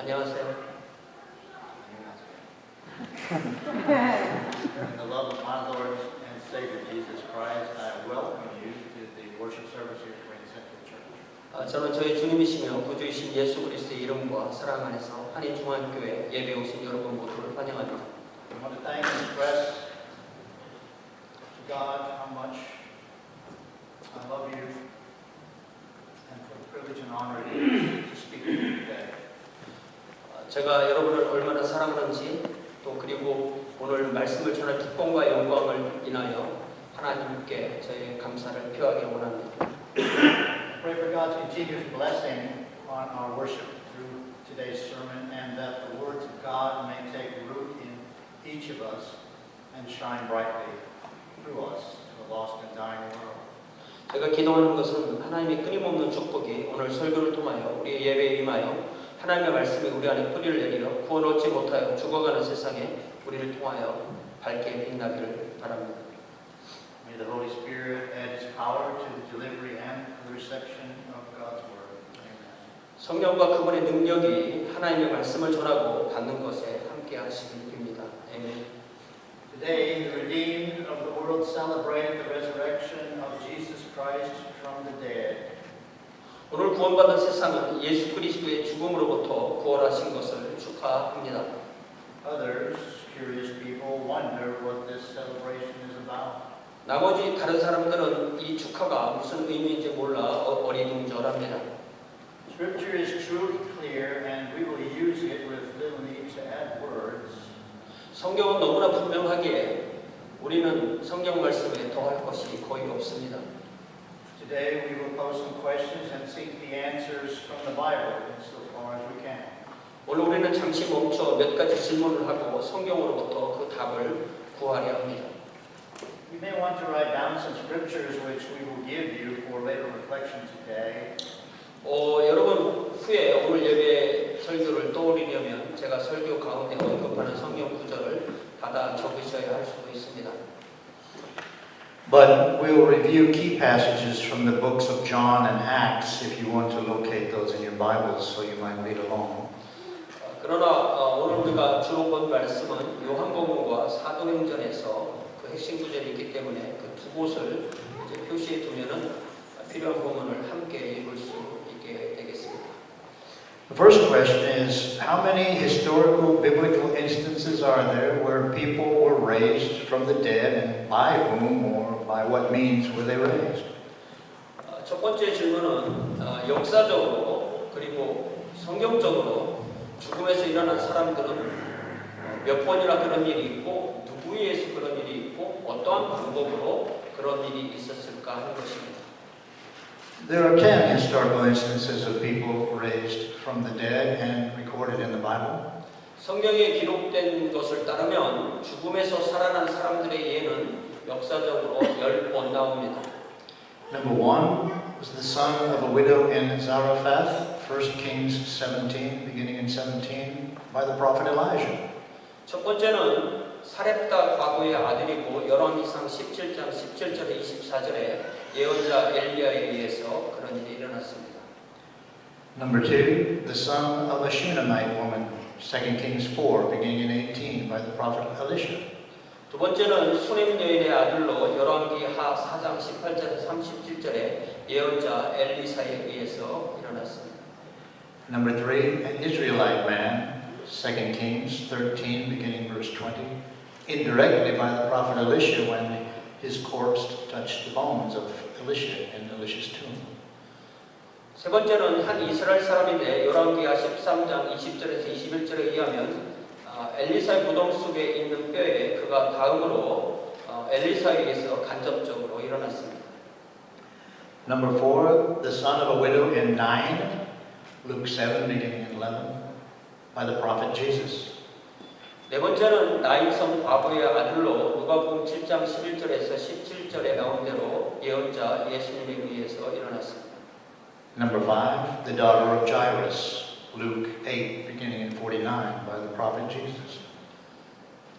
안녕하세요. In the love of my Lord and Savior Jesus Christ, I welcome you to the worship service here at Green Central Church. 저는 저희 주님이시며 구주이신 예수 그리스도의 이름과 사랑 안에서 한인중앙교회 예배에 오신 여러분 모두를 환영합니다. I want to thank and express to God how much I love you and for the privilege and honor it is to speak to you today. 제가 여러분을 얼마나 사랑하는지 또 그리고 오늘 말씀을 전할 기쁨과 영광을 인하여 하나님께 저의 감사를 표하기 원합니다. Pray for God's continuous blessing on our worship through today's sermon and that the words of God may take root in each of us and shine brightly through us to a lost and dying world. 제가 기도하는 것은 하나님의 끊임없는 축복이 오늘 설교를 통하여 우리의 예배에 임하여 하나님의 말씀이 우리 안에 뿌리를 내리어 구원 얻지 못하여 죽어가는 세상에 우리를 통하여 밝게 빛나기를 바랍니다. May the Holy Spirit add His power to the delivery and the reception of God's Word. Amen. 성령과 그분의 능력이 하나님의 말씀을 전하고 받는 것에 함께 하시길 빕니다. 아멘. Today, the redeemed of the world celebrate the resurrection of Jesus Christ from the dead. 오늘 구원받은 세상은 예수 그리스도의 죽음으로부터 구원하신 것을 축하합니다. Others, curious people, wonder what this celebration is about. 나머지 다른 사람들은 이 축하가 무슨 의미인지 몰라 어리둥절합니다. Scripture is truly clear, and we will use it with little need to add words. 성경은 너무나 분명하기에 우리는 성경 말씀에 더할 것이 거의 없습니다. Today, we will pose some questions and seek the answers from the Bible insofar as we can. 오늘 우리는 잠시 멈춰 몇 가지 질문을 하고 성경으로부터 그 답을 구하려 합니다. You may want to write down some scriptures which we will give you for later reflection today. 여러분 후에 오늘 예배 설교를 떠올리려면 제가 설교 가운데 언급하는 성경 구절을 받아 적으셔야 할 수도 있습니다. But we will review key passages from the books of John and Acts if you want to locate those in your Bibles so you might read along. 그러나 오늘 우리가 주로 본 말씀은 요한복음과 사도행전에서 그 핵심 구절이 있기 때문에 그 두 곳을 이제 표시해 두면은 필요한 부분을 함께 읽을 수 있게 되겠습니다. The first question is, how many historical biblical instances are there where people were raised from the dead, and by whom or by what means were they raised? 첫 번째 질문은 역사적으로 그리고 성경적으로 죽음에서 일어난 사람들은 몇 번이나 그런 일이 있고 누구에 의해서 그런 일이 있고 어떠한 방법으로 그런 일이 있었을까 하는 것입니다. There are 10 historical instances of people raised from the dead and recorded in the Bible. 성경에 기록된 것을 따르면 죽음에서 살아난 사람들의 예는 역사적으로 10번 나옵니다. Number 1 was the son of a widow in Zarephath, 1 Kings 17, beginning in 17, by the prophet Elijah. 첫 번째는 사렙다 과부의 아들이고 열왕기상 17장 17절에 24절에 예언자 엘리야에 의해서 그런 일이 일어났습니다. Number 2, the son of a Shunammite woman, 2 Kings 4, beginning in 18, by the prophet Elisha. 두 번째는 수넴 여인의 아들로 열왕기하 4장 18절에 37절에 예언자 엘리사에 의해서 일어났습니다. Number 3, an Israelite man, 2 Kings 13, beginning verse 20, indirectly by the prophet Elisha when his corpse touched the bones of Elisha in Elisha's tomb. 세 번째는 한 이스라엘 사람인데 열왕기하 13장 20절에서 21절에 의하면 엘리사의 무덤 속에 있는 뼈에 그가 다음으로 엘리사에 의해서 간접적으로 일어났습니다. Number 4, the son of a widow in 9, Luke 7, beginning in 11, by the prophet Jesus. 네 번째는 나인성 과부의 아들로 누가복음 7장 11절에서 17절에 나온 대로 예언자 예수님에 의해서 일어났습니다. Number 5, the daughter of Jairus, Luke 8, beginning in 49, by the prophet Jesus.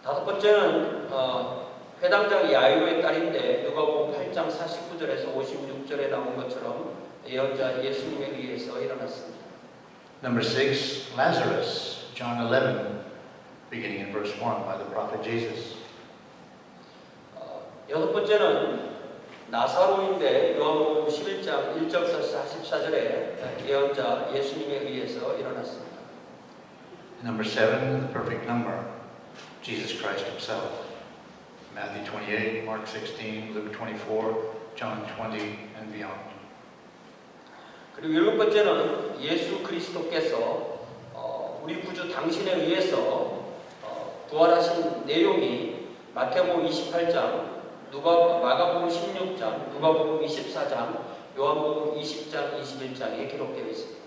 다섯 번째는 회당장 야이로의 딸인데 누가복음 8장 49절에서 56절에 나온 것처럼 예언자 예수님에 의해서 일어났습니다. Number 6, Lazarus, John 11, beginning in verse 1 by the prophet Jesus. 여섯 번째는 나사로인데 요한복음 11장 1절부터 44절에 예언자 예수님에 의해서 일어났습니다. Number 7, the perfect number, Jesus Christ himself. Matthew 28, Mark 16, Luke 24, John 20, and beyond. 그리고 일곱 번째는 예수 그리스도께서 우리 구주 당신에 의해서 부활하신 내용이 마태복음 28장, 마가복음 16장, 누가복음 24장, 요한복음 20장, 21장에 기록되어 있습니다.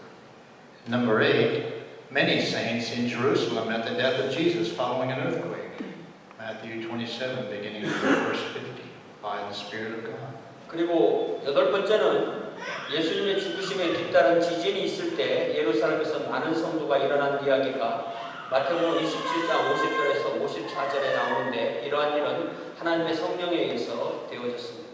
Number 8, many saints in Jerusalem at the death of Jesus following an earthquake. Matthew 27, beginning with verse 50, by the Spirit of God. 그리고 여덟 번째는 예수님의 죽으심에 뒤따른 지진이 있을 때 예루살렘에서 많은 성도가 일어난 이야기가 마태복음 27장 50절에서 54절에 나오는데 이러한 일은 하나님의 성령에 의해서 되어졌습니다.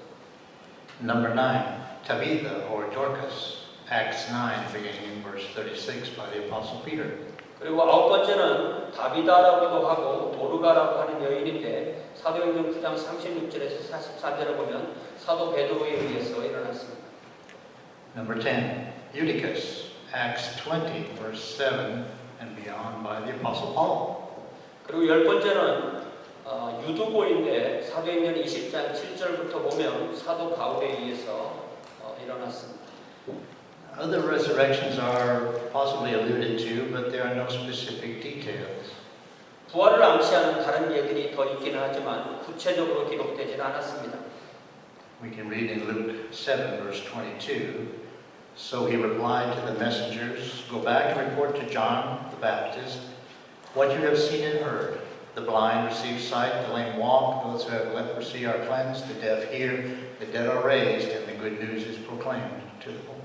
Number 9, Tabitha or Dorcas, Acts 9, beginning in verse 36 by the Apostle Peter. 그리고 아홉 번째는 다비다라고도 하고 도르가라고 하는 여인인데 사도행전 9장 36절에서 44절을 보면 사도 베드로에 의해서 일어났습니다. Number 10, Eutychus, Acts 20, verse 7 and beyond by the Apostle Paul. 그리고 열 번째는 유두보인데 사도행전 20장 7절부터 보면 사도 바울에 의해서 일어났습니다. Other resurrections are possibly alluded to, but there are no specific details. 부활을 암시하는 다른 예들이 더 있기는 하지만 구체적으로 기록되지는 않았습니다. We can read in Luke 7, verse 22, So he replied to the messengers, Go back and report to John the Baptist what you have seen and heard. The blind receive sight, the lame walk, those who have leprosy are cleansed, the deaf hear, the dead are raised, and the good news is proclaimed to the poor.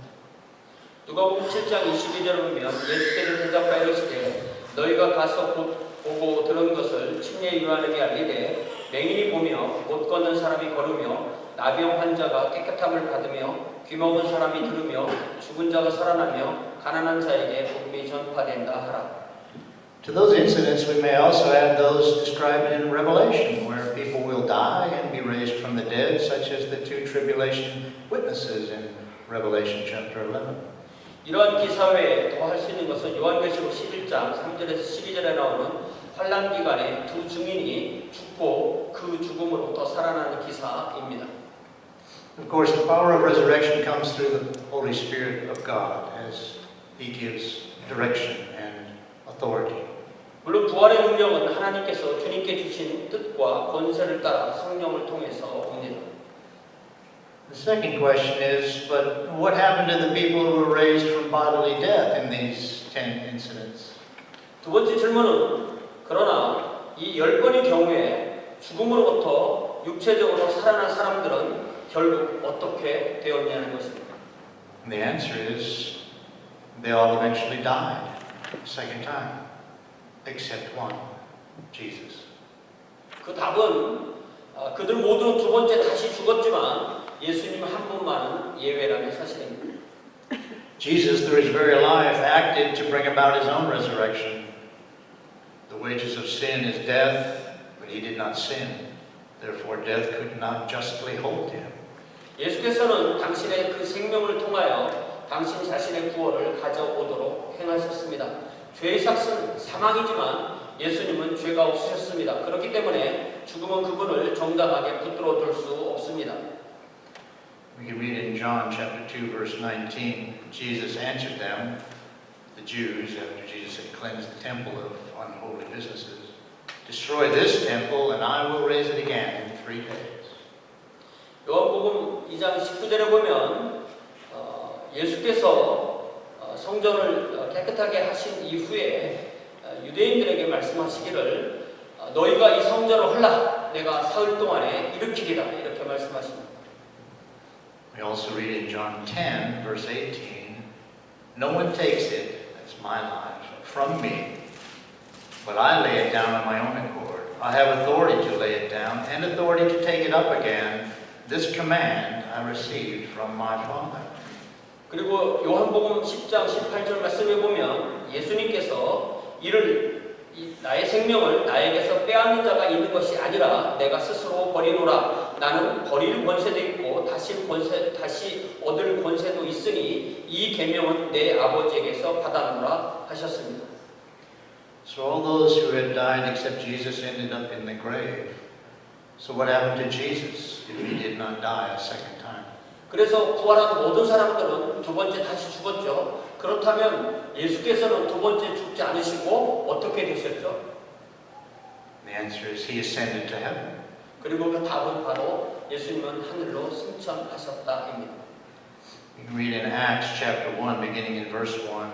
누가복음 7장 22절을 보면 예수께서 대답하여 이르시되 너희가 가서 보고 들은 것을 침례 요한에게 알리되 맹인이 보며 못 걷는 사람이 걸으며 나병 환자가 깨끗함을 받으며 귀먹은 사람이 들으며 죽은 자가 살아나며 가난한 자에게 복음이 전파된다 하라. To those incidents we may also add those described in Revelation, where people will die and be raised from the dead, such as the two tribulation witnesses in Revelation chapter 11. 이러한 기사 외에 더 할 수 있는 것은 요한계시록 11장 3절에서 12절에 나오는 환란 기간에 두 증인이 죽고 그 죽음으로부터 살아나는 기사입니다. Of course, the power of resurrection comes through the Holy Spirit of God as He gives direction and authority. 물론 부활의 능력은 하나님께서 주님께 주신 뜻과 권세를 따라 성령을 통해서 옵니다. The second question is, but what happened to the people who were raised from bodily death in these 10 incidents? 두 번째 질문은 그러나 이 10번의 경우에 죽음으로부터 육체적으로 살아난 사람들은 결국 어떻게 되었냐는 것입니다. And the answer is, they all eventually died the second time, except one, Jesus. 그 답은 그들 모두 두 번째 다시 죽었지만 예수님 한 분만은 예외라는 사실입니다. Jesus, through his very life, acted to bring about his own resurrection. The wages of sin is death, but he did not sin. Therefore, death could not justly hold him. 예수께서는 당신의 그 생명을 통하여 당신 자신의 구원을 가져오도록 행하셨습니다. 죄의 삭은 사망이지만 예수님은 죄가 없으셨습니다. 그렇기 때문에 죽음은 그분을 정당하게 붙들어 둘 수 없습니다. We can read in John chapter 2, verse 19. Jesus answered them, the Jews, after Jesus had cleansed the temple of unholy businesses, Destroy this temple, and I will raise it again in 3 days. 요한복음 2장 19절에 보면 예수께서 성전을 깨끗하게 하신 이후에 유대인들에게 말씀하시기를 너희가 이 성전을 헐라 내가 사흘 동안에 일으키리라 이렇게 말씀하십니다. We also read in John 10, verse 18, No one takes it, that's my life, from me, but I lay it down on my own accord. I have authority to lay it down and authority to take it up again. This command I received from my Father. 그리고 요한복음 10장 18절 말씀에 보면 나의 생명을 나에게서 빼앗는 자가 있는 것이 아니라 내가 스스로 버리노라. 나는 버릴 권세도 있고 다시 얻을 권세도 있으니 이 계명은 내 아버지에게서 받아노라 하셨습니다. So all those who had died except Jesus ended up in the grave. So what happened to Jesus if he did not die a second time? 그래서 부활한 모든 사람들은 두 번째 다시 죽었죠. 그렇다면 예수께서는 두 번째 죽지 않으시고 어떻게 되셨죠? The answer is he ascended to heaven. 그리고 그 답은 바로 예수님은 하늘로 승천하셨다입니다. You can read in Acts chapter 1 beginning in verse 1.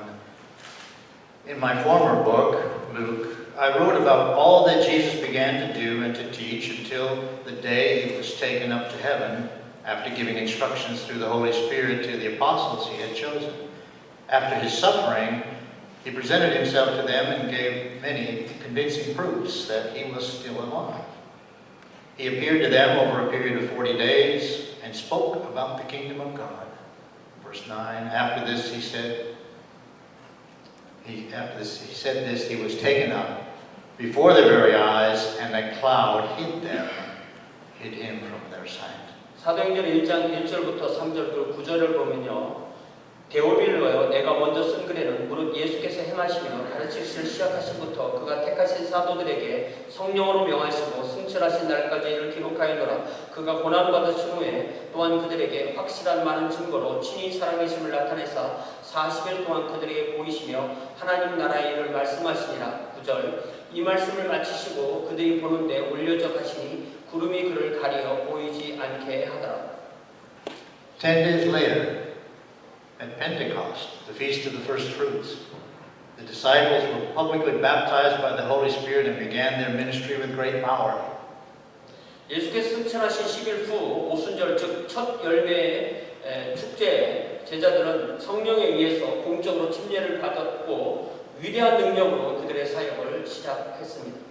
In my former book, Luke, I wrote about all that Jesus began to do and to teach until the day he was taken up to heaven after giving instructions through the Holy Spirit to the apostles he had chosen. After his suffering, he presented himself to them and gave many convincing proofs that he was still alive. He appeared to them over a period of 40 days and spoke about the kingdom of God. Verse 9, after this he said this, he was taken up before their very eyes, and a cloud hid him from their sight. 사도행전 1장 1절부터 3절 그리고 9절을 보면요. 데오빌로여 내가 먼저 쓴 글에는 무릇 예수께서 행하시며 가르치시를 시작하신부터 그가 택하신 사도들에게 성령으로 명하시고 승천하신 날까지 이를 기록하였노라. 그가 고난받으신 후에 또한 그들에게 확실한 많은 증거로 친히 살아계심을 나타내사 40일 동안 그들에게 보이시며 하나님 나라의 일을 말씀하시니라. 9절 이 말씀을 마치시고 그들이 보는데 올려져 가시니 구름이 그를 가리어 보이지 않게 하더라. 10 days later, at Pentecost, the feast of the first fruits, the disciples were publicly baptized by the Holy Spirit and began their ministry with great power. 예수께서 승천하신 10일 후 오순절 즉 첫 열매의 축제에 제자들은 성령에 의해서 공적으로 침례를 받았고 위대한 능력으로 그들의 사역을 시작했습니다.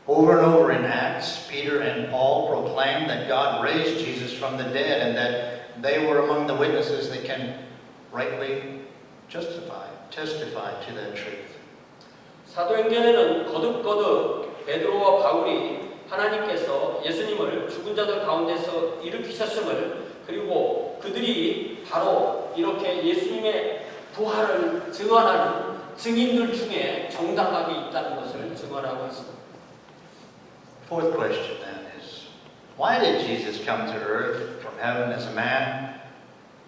Over and over in Acts, Peter and Paul proclaimed that God raised Jesus from the dead and that they were among the witnesses that can rightly testify to that truth. 사도행전에는 거듭 베드로와 바울이 하나님께서 예수님을 죽은 자들 가운데서 일으키셨음을 그리고 그들이 바로 이렇게 예수님의 부활을 증언하는 증인들 중에 정당하게 있다는 것을 증언하고 있습니다. Fourth question then is, why did Jesus come to earth from heaven as a man,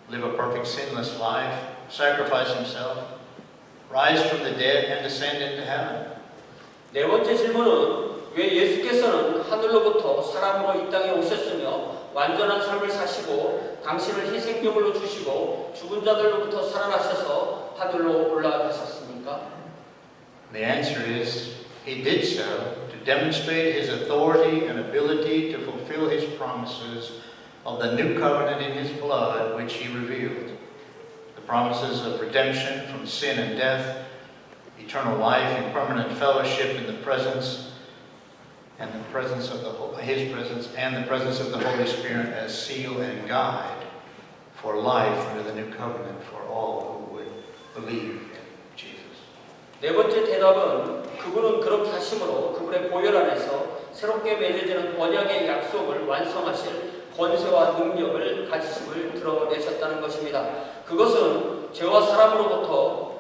live a perfect sinless life, sacrifice himself, rise from the dead and ascend into heaven? 네 번째 질문은 왜 예수께서는 하늘로부터 사람으로 이 땅에 오셨으며 완전한 삶을 사시고 당신을 희생제물로 주시고 죽은 자들로부터 살아나셔서 하늘로 올라가셨습니까? The answer is, he did so to demonstrate his authority and ability to fulfill his promises of the new covenant in his blood, which he revealed. The promises of redemption from sin and death, eternal life and permanent fellowship in the presence and the presence of his presence and the presence of the Holy Spirit as seal and guide for life under the new covenant for all who would believe in Jesus. 네 번째 대답은 그분은 그렇게 하심으로 그분의 보혈 안에서 새롭게 맺어지는 언약의 약속을 완성하실 권세와 능력을 가지심을 드러내셨다는 것입니다. 그것은 죄와 사람으로부터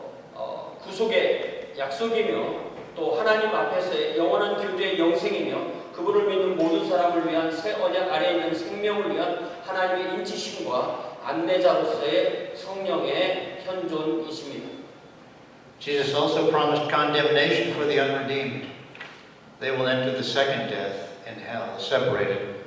구속의 약속이며 또 하나님 앞에서의 영원한 교제의 영생이며 그분을 믿는 모든 사람을 위한 새 언약 아래에 있는 생명을 위한 하나님의 인치심과 안내자로서의 성령의 현존이십니다. Jesus also promised condemnation for the unredeemed. They will enter the second death in hell, separated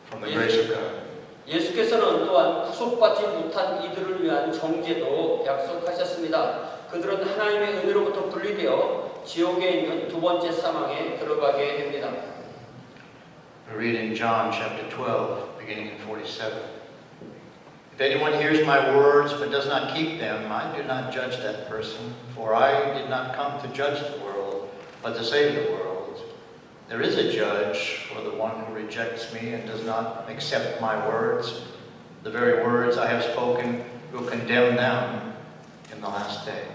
from the grace of God. 예수께서는 또한 구속받지 못한 이들을 위한 정죄도 약속하셨습니다. 그들은 하나님의 은혜로부터 분리되어 지옥에 있는 두 번째 사망에 들어가게 됩니다. We read in John chapter 12, beginning in 47. If anyone hears my words but does not keep them, I do not judge that person, for I did not come to judge the world, but to save the world. There is a judge for the one who rejects me and does not accept my words. The very words I have spoken will condemn them in the last day.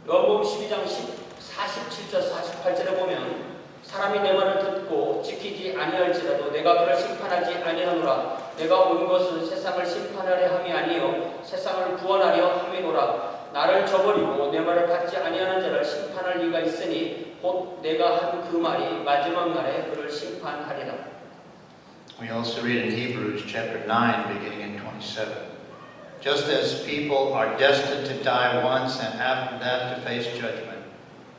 요한복음 12장 47절 48절에 보면 사람이 내 말을 듣고 지키지 아니할지라도 내가 그를 심판하지 아니하노라. 내가 온 것은 세상을 심판하려 함이 아니요 세상을 구원하려 함이노라. 나를 저버리고 내 말을 받지 아니하는 자를 심판할 리가 있으니 곧 내가 한 그 말이 마지막 날에 그를 심판하리라. We also read in Hebrews chapter 9 beginning in 27. Just as people are destined to die once and after that to face judgment,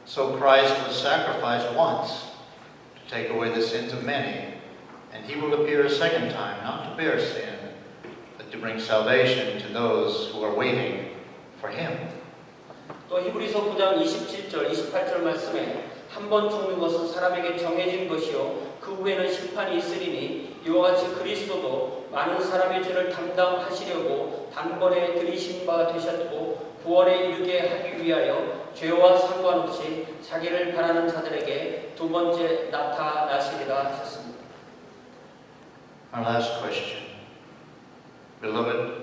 so Christ was sacrificed once to take away the sins of many, and he will appear a second time, not to bear sin, but to bring salvation to those who are waiting for him. 또 히브리서 9장 27절 28절 말씀에 한 번 죽는 것은 사람에게 정해진 것이요 그 후에는 심판이 있으리니 이와 같이 그리스도도 많은 사람의 죄를 담당하시려고 단번에 들이신 바 되셨고 구원에 이르게 하기 위하여 죄와 상관없이 자기를 바라는 자들에게 두 번째 나타나시리라 하셨습니다. Our last question. Beloved,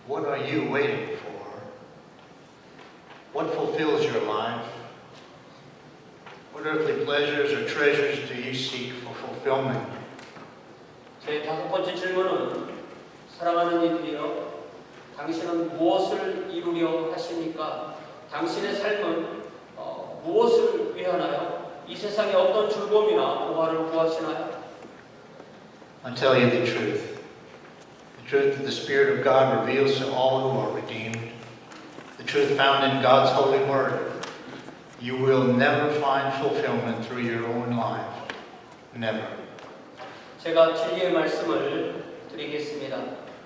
what are you waiting for? What fulfills your life? What earthly pleasures or treasures do you seek for fulfillment? 제 다섯 번째 질문은 사랑하는 이들이여 당신은 무엇을 이루려 하십니까? 당신의 삶은 무엇을 위하나요? 이 세상에 어떤 즐거움이나 보화를 구하시나요? I'll tell you the truth. The truth that the Spirit of God reveals to all who are redeemed. The truth found in God's holy word. You will never find fulfillment through your own life. Never. 제가 진리의 말씀을 드리겠습니다.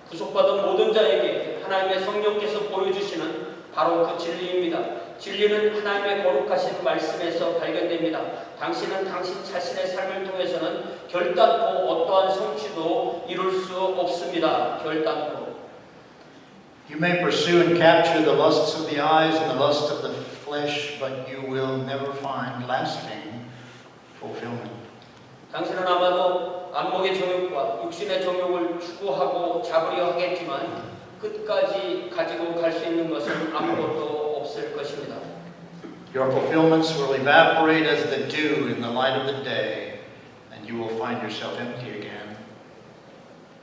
구속받은 모든 자에게 하나님의 성령께서 보여주시는 바로 그 진리입니다. 진리는 하나님의 거룩하신 말씀에서 발견됩니다. 당신은 당신 자신의 삶을 통해서는 결단코 어떠한 성취도 이룰 수 없습니다. 결단코. You may pursue and capture the lusts of the eyes and the lusts of the flesh, but you will never find lasting fulfillment. 당신은 아마도 안목의 정욕과 육신의 정욕을 추구하고 잡으려 하겠지만 끝까지 가지고 갈 수 있는 것은 아무것도 없을 것입니다. Your fulfillments will evaporate as the dew in the light of the day, and you will find yourself empty again.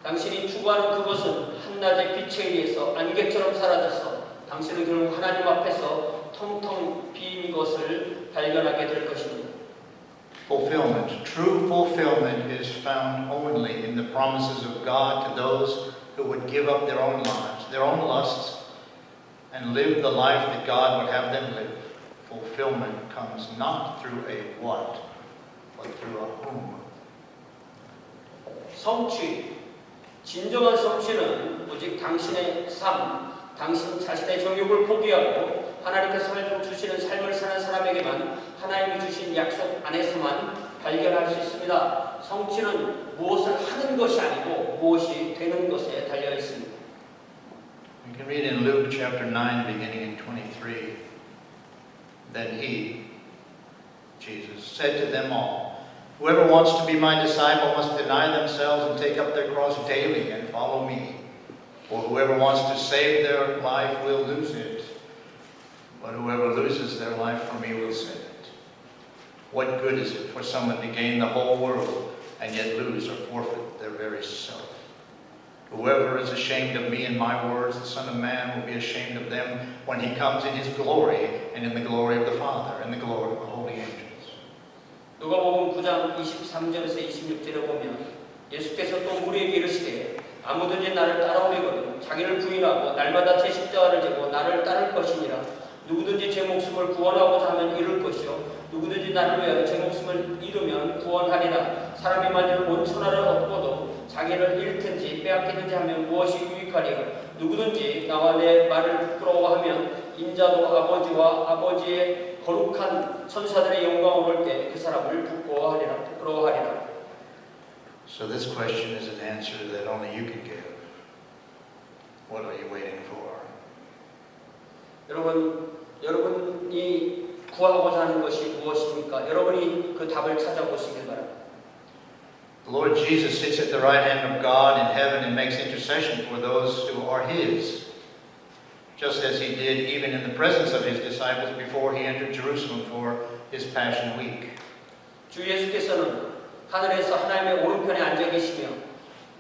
당신이 추구하는 그것은 한낮의 빛에 의해서 안개처럼 사라져서 당신은 결국 하나님 앞에서 텅텅 빈 것을 발견하게 될 것입니다. Fulfillment, true fulfillment is found only in the promises of God to those who would give up their own lives, their own lusts, and live the life that God would have them live. Fulfillment comes not through a what, but through a whom. 성취, 진정한 성취는 오직 당신의 삶, 당신 자신의 정욕을 포기하고 하나님께서 주시는 삶을 사는 사람에게만 하나님이 주신 약속 안에서만 발견할 수 있습니다. 성취는 무엇을 하는 것이 아니고 무엇이 되는 것에 달려 있습니다. We can read in Luke chapter 9 beginning in 23. Then he, Jesus, said to them all, whoever wants to be my disciple must deny themselves and take up their cross daily and follow me. For whoever wants to save their life will lose it, but whoever loses their life for me will save it. What good is it for someone to gain the whole world and yet lose or forfeit their very self? Whoever is ashamed of me and my words, the Son of Man will be ashamed of them when he comes in his glory and in the glory of the Father and the glory of the holy angels. 누가복음 9장 23절에서 26절에 보면 예수께서 또 우리에게 이르시되 아무든지 나를 따라오려거든 자기를 부인하고 날마다 제 십자가를 지고 나를 따를 것이니라. 누구든지 제 목숨을 구원하고자 하면 잃을 것이요 누구든지 나를 위하여 제 목숨을 잃으면 구원하리라. 사람이 만일 온 천하를 얻고도 자기를 잃든지 빼앗기든지 하면 무엇이 유익하리요. 누구든지 나와 내 말을 부끄러워하면 인자도 아버지와 아버지의 거룩한 천사들의 영광을 볼 때 그 사람을 부끄러워하리라. So this question is an answer that only you can give. What are you waiting for? 여러분이 구하고자 하는 것이 무엇입니까? 여러분이 그 답을 찾아보시길 바랍니다. The Lord Jesus sits at the right hand of God in heaven and makes intercession for those who are His. just as he did even in the presence of his disciples before he entered Jerusalem for his Passion Week. 주 예수께서는 하늘에서 하나님의 오른편에 앉아 계시며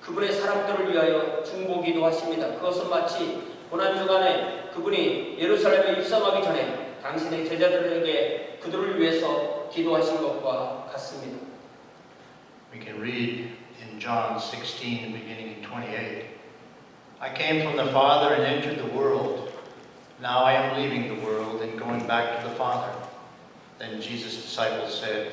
그분의 사람들을 위하여 중보기도 하십니다. 그것은 마치 고난주간에 그분이 예루살렘에 입성하기 전에 당신의 제자들에게 그들을 위해서 기도하신 것과 같습니다. We can read in John 16, beginning in 28. I came from the Father and entered the world. Now I am leaving the world and going back to the Father. Then Jesus' disciples said,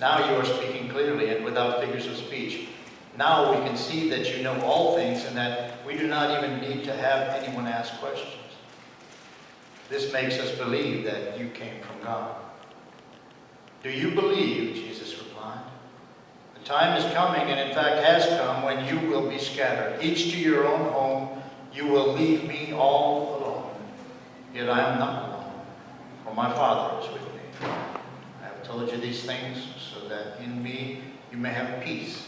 Now you are speaking clearly and without figures of speech. Now we can see that you know all things and that we do not even need to have anyone ask questions. This makes us believe that you came from God. Do you believe? Jesus replied. The time is coming, and in fact has come, when you will be scattered, each to your own home. You will leave me all alone. Yet I am not alone, for my Father is with me. I have told you these things so that in me you may have peace.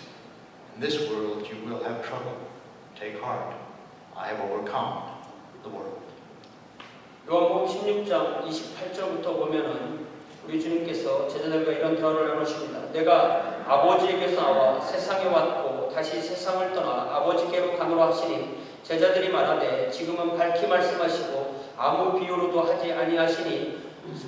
In this world you will have trouble. Take heart. I have overcome the world. 요한복음 16장 28절부터 보면은 우리 주님께서 제자들과 이런 대화를 나누십니다. 내가 아버지에게서 나와 세상에 왔고 다시 세상을 떠나 아버지께로 가노라 하시니 제자들이 말하되 지금은 밝히 말씀하시고 아무 비유로도 하지 아니하시니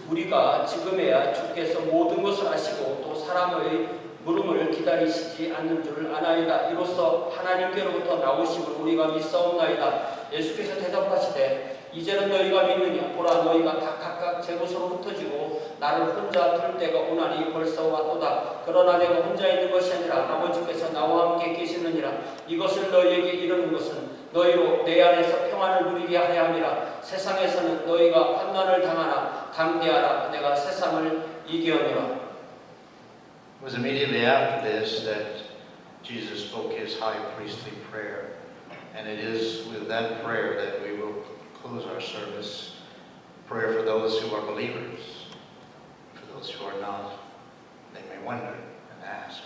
우리가 지금에야 주께서 모든 것을 아시고 또 사람의 물음을 기다리시지 않는 줄을 아나이다. 이로써 하나님께로부터 나오심을 우리가 믿사옵나이다. 예수께서 대답하시되 이제는 너희가 믿느냐? 보라, 너희가 다 각각 제 곳으로 흩어지고 나를 혼자 둘 때가 오나니 벌써 왔도다. 그러나 내가 혼자 있는 것이 아니라 아버지께서 나와 함께 계시느니라. 이것을 너희에게 이르는 것은 너희로 내 안에서 평안을 누리게 하려 함이라. 세상에서는 너희가 환난을 당하나 담대하라. 내가 세상을 이기었노라. It was immediately after this that Jesus spoke his high priestly prayer. And it is with that prayer that we will close our service. Prayer for those who are believers. For those who are not, they may wonder and ask.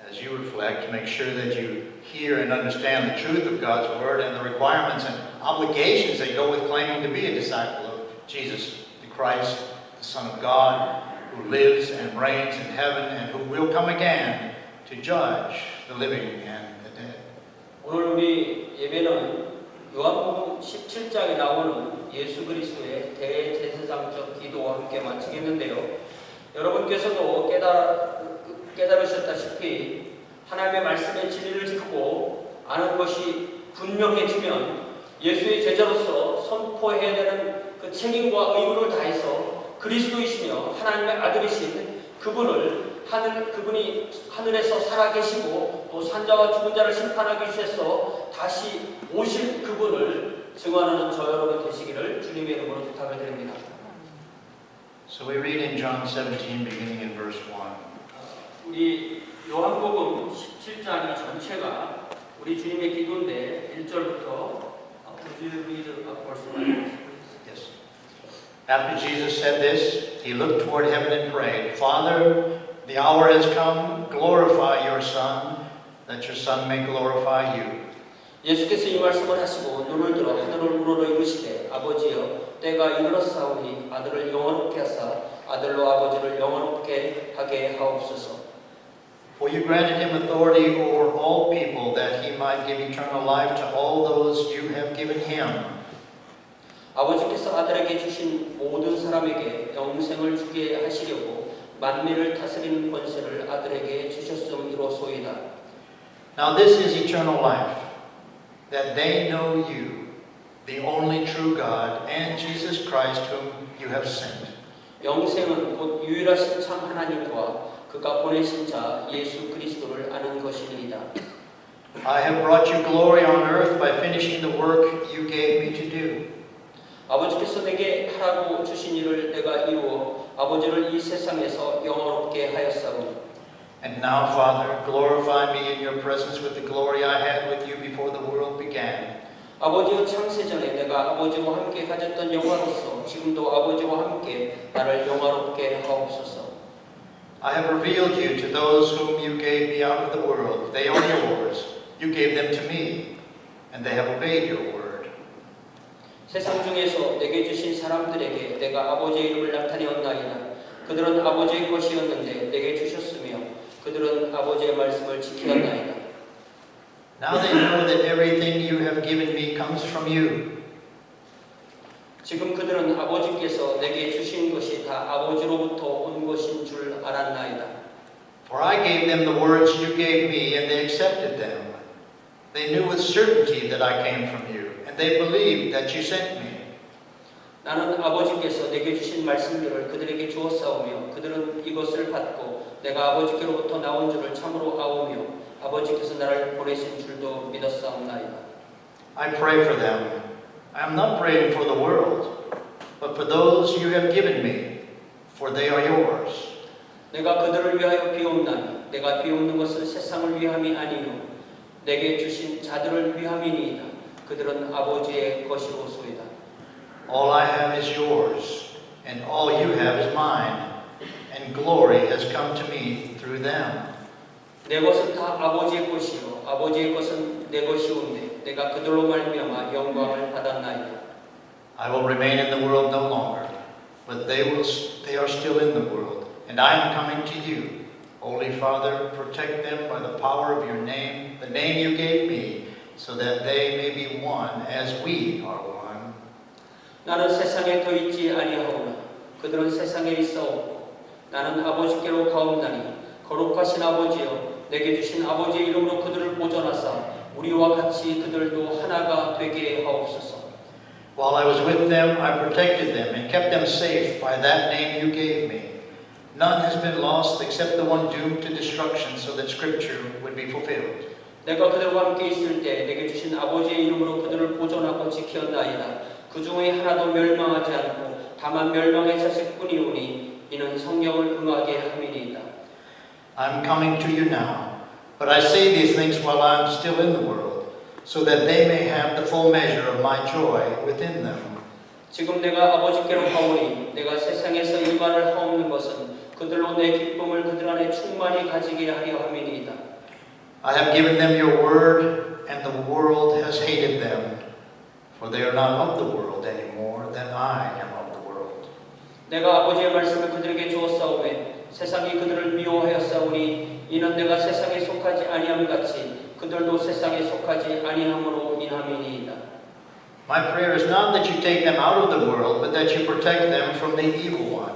As you reflect, make sure that you hear and understand the truth of God's Word and the requirements and obligations that go with claiming to be a disciple of Jesus, the Christ, the Son of God, who lives and reigns in heaven and who will come again to judge the living and the dead. 오늘 우리 예배는 요한복음 17장에 나오는 예수 그리스도의 대제사장적 기도와 함께 마치겠는데요. 여러분께서도 깨달으셨다시피 하나님의 말씀의 진리를 듣고 아는 것이 분명해지면 예수의 제자로서 선포해야 되는 그 책임과 의무를 다해서 그리스도이시며 하나님의 아들이신 그분이 하늘에서 살아계시고 또 산자와 죽은 자를 심판하기 위해서 다시 오실 그분을 증언하는 저 여러분 되시기를 주님의 이름으로 부탁을 드립니다. So we read in John 17, beginning in verse 1. 우리 요한복음 17장이 전체가 우리 주님의 기도인데 1절부터 Would you read verse 1? Yes. After Jesus said this, he looked toward heaven and prayed, Father, the hour has come, glorify your Son, that your Son may glorify you. 예수께서 이 말씀을 하시고 눈을 들어 하늘을 우러러 이르시되 아버지여 때가 이르렀사오니 아들을 영원롭게 하사 아들로 아버지를 영원롭게 하게 하옵소서. For you granted him authority over all people, that he might give eternal life to all those you have given him. 아버지께서 아들에게 주신 모든 사람에게 영생을 주게 하시려고 만민을 다스리는 권세를 아들에게 주셨음이로소이다. Now this is eternal life, that they know you, the only true God, and Jesus Christ whom you have sent. 영생은 곧 유일하신 참 하나님과 그가 보내신 자 예수 그리스도를 아는 것이니이다. I have brought you glory on earth by finishing the work you gave me to do. 아버지께서 내게 하라고 주신 일을 내가 이루어 아버지를 이 세상에서 영원롭게 하였사오니. And now, Father, glorify me in your presence with the glory I had with you before the world began. 아버지의 창세전에 내가 아버지와 함께 가졌던 영화로서 지금도 아버지와 함께 나를 영화롭게 하옵소서. I have revealed you to those whom you gave me out of the world. They are yours. You gave them to me, and they have obeyed your word. 세상 중에서 내게 주신 사람들에게 내가 아버지의 이름을 나타내었나이다. 그들은 아버지의 것이었는데 내게 주셨으며 그들은 아버지의 말씀을 지키었나이다. Now they know that everything you have given me comes from you. 지금 그들은 아버지께서 내게 주신 것이 다 아버지로부터 온 것인 줄 알았나이다. For I gave them the words you gave me, and they accepted them. They knew with certainty that I came from you, and they believed that you sent me. 나는 아버지께서 내게 주신 말씀들을 그들에게 주었사오며 그들은 이것을 받고 내가 아버지께로부터 나온 줄을 참으로 아오며 아버지께서 나를 보내신 줄도 믿었사옵나이다. I pray for them. I am not praying for the world, but for those you have given me, for they are yours. 내가 그들을 위하여 비옵나니 내가 비옵는 것은 세상을 위함이 아니요 내게 주신 자들을 위함이니이다. 그들은 아버지의 것이로소이다. All I have is yours, and all you have is mine, and glory has come to me through them. 내 것은 다 아버지의 것이요 아버지의 것은 내 것이온데 내가 그들로 말미암아 영광을 받았나이다. I will remain in the world no longer, but they are still in the world, and I am coming to you. Holy Father, protect them by the power of your name, the name you gave me, so that they may be one as we are one. 나는 세상에 더 있지 아니하오나 그들은 세상에 있사오고 나는 아버지께로 가옵나니 거룩하신 아버지여 내게 주신 아버지의 이름으로 그들을 보존하사 우리와 같이 그들도 하나가 되게 하옵소서. While I was with them, I protected them and kept them safe by that name you gave me. None has been lost except the one doomed to destruction, so that Scripture would be fulfilled. 내가 그들과 함께 있을 때 내게 주신 아버지의 이름으로 그들을 보존하고 지켰나이다. 그 중에 하나도 멸망하지 않고 다만 멸망의 자식뿐이오니 이는 성경을 응하게 함이니이다. I'm coming to you now, but I say these things while I am still in the world, so that they may have the full measure of my joy within them. 지금 내가 아버지께로 가오니 내가 세상에서 이 말을 하옵는 것은 그들로 내 기쁨을 그들 안에 충만히 가지게 하려 함이니이다. I have given them your word, and the world has hated them, for they are not of the world any more than I am of the world. 내가 아버지의 말씀을 그들에게 주었사오매 세상이 그들을 미워하였사오니 이는 내가 세상에 속하지 아니함 같이 그들도 세상에 속하지 아니함으로 인함이니이다. My prayer is not that you take them out of the world, but that you protect them from the evil one.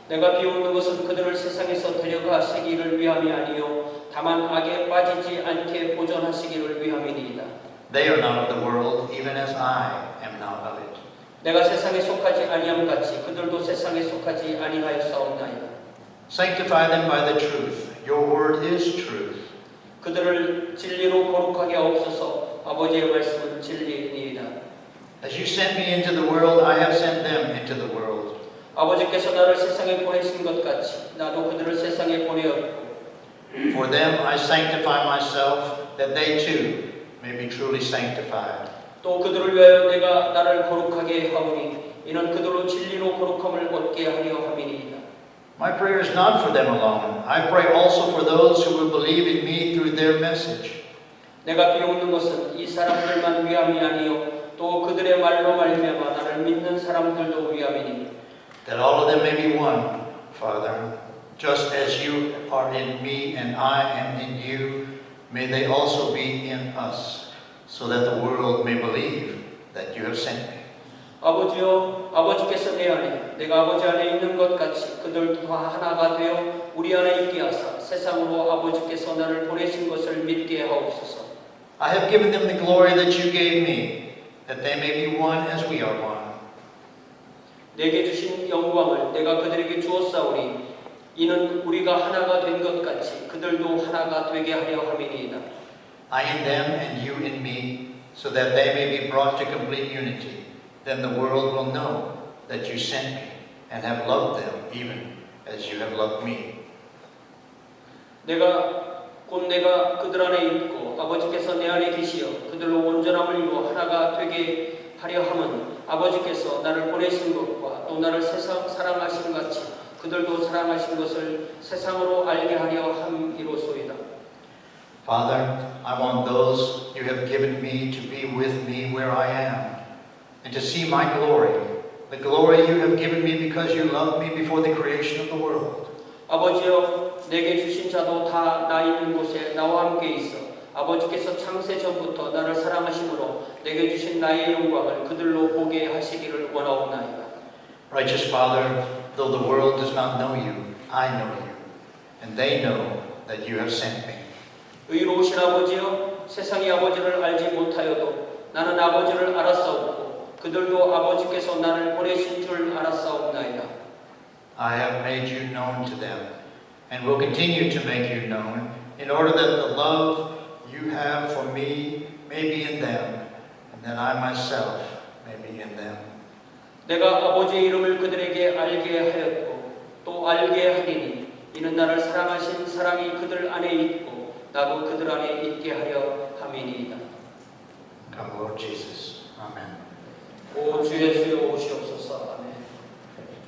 내가 비웃는 것은 그들을 세상에서 데려가시기를 위함이 아니요 다만 악에 빠지지 않게 보존하시기를 위함이니이다. They are not of the world, even as I am not of it. 내가 세상에 속하지 아니함 같이 그들도 세상에 속하지 아니하였사옵나이다. Sanctify them by the truth. Your word is truth. 그들을 진리로 거룩하게 하옵소서. 아버지의 말씀은 진리이니이다. As you sent me into the world, I have sent them into the world. 아버지께서 나를 세상에 보내신 것 같이 나도 그들을 세상에 보내었고 For them I sanctify myself, that they too may be truly sanctified. 또 그들을 위하여 내가 나를 거룩하게 하오니 이는 그들로 진리로 거룩함을 얻게 하려 함이니이다. My prayer is not for them alone. I pray also for those who will believe in me through their message. 내가 비웃는 것은 이 사람들만 위함이 아니요 또 그들의 말로 말미암아 나를 믿는 사람들도 위함이니 That all of them may be one, Father, just as you are in me and I am in you, may they also be in us, so that the world may believe that you have sent me. 아버지여 아버지께서 내 안에 내가 아버지 안에 있는 것 같이 그들도 다 하나가 되어 우리 안에 있게 하사 세상으로 아버지께서 나를 보내신 것을 믿게 하옵소서. I have given them the glory that you gave me, that they may be one as we are one. 내게 주신 영광을 내가 그들에게 주었사오니 이는 우리가 하나가 된 것 같이 그들도 하나가 되게 하려 함이니이다. I in them and you in me, so that they may be brought to complete unity. Then the world will know that you sent me and have loved them even as you have loved me. 내가 그들 안에 있고 아버지께서 내 안에 계시어 그들로 온전함을 이루어 하나가 되게 하려 함은 아버지께서 나를 보내신 것과 또 나를 세상 사랑하신 같이 그들도 사랑하신 것을 세상으로 알게 하려 함이로소이다. Father, I want those you have given me to be with me where I am, and to see my glory, the glory you have given me because you loved me before the creation of the world. 아버지여, 내게 주신 자도 다 나 있는 곳에 나와 함께 있어 아버지께서 창세 전부터 나를 사랑하심으로 내게 주신 나의 영광을 그들로 보게 하시기를 원하옵나이다. Righteous Father, though the world does not know you, I know you, and they know that you have sent me. 의로우신 아버지여, 세상이 아버지를 알지 못하여도 나는 아버지를 알았사옵고 그들도 아버지께서 나를 보내신 줄 알았사옵나이다. I have made you known to them, and will continue to make you known, in order that the love you have for me may be in them, and that I myself may be in them. 내가 아버지의 이름을 그들에게 알게 하였고 또 알게 하리니 이는 나를 사랑하신 사랑이 그들 안에 있고 나도 그들 안에 있게 하려 함이니이다. Come, Lord Jesus. Amen. 오 주 예수여 오시옵소서.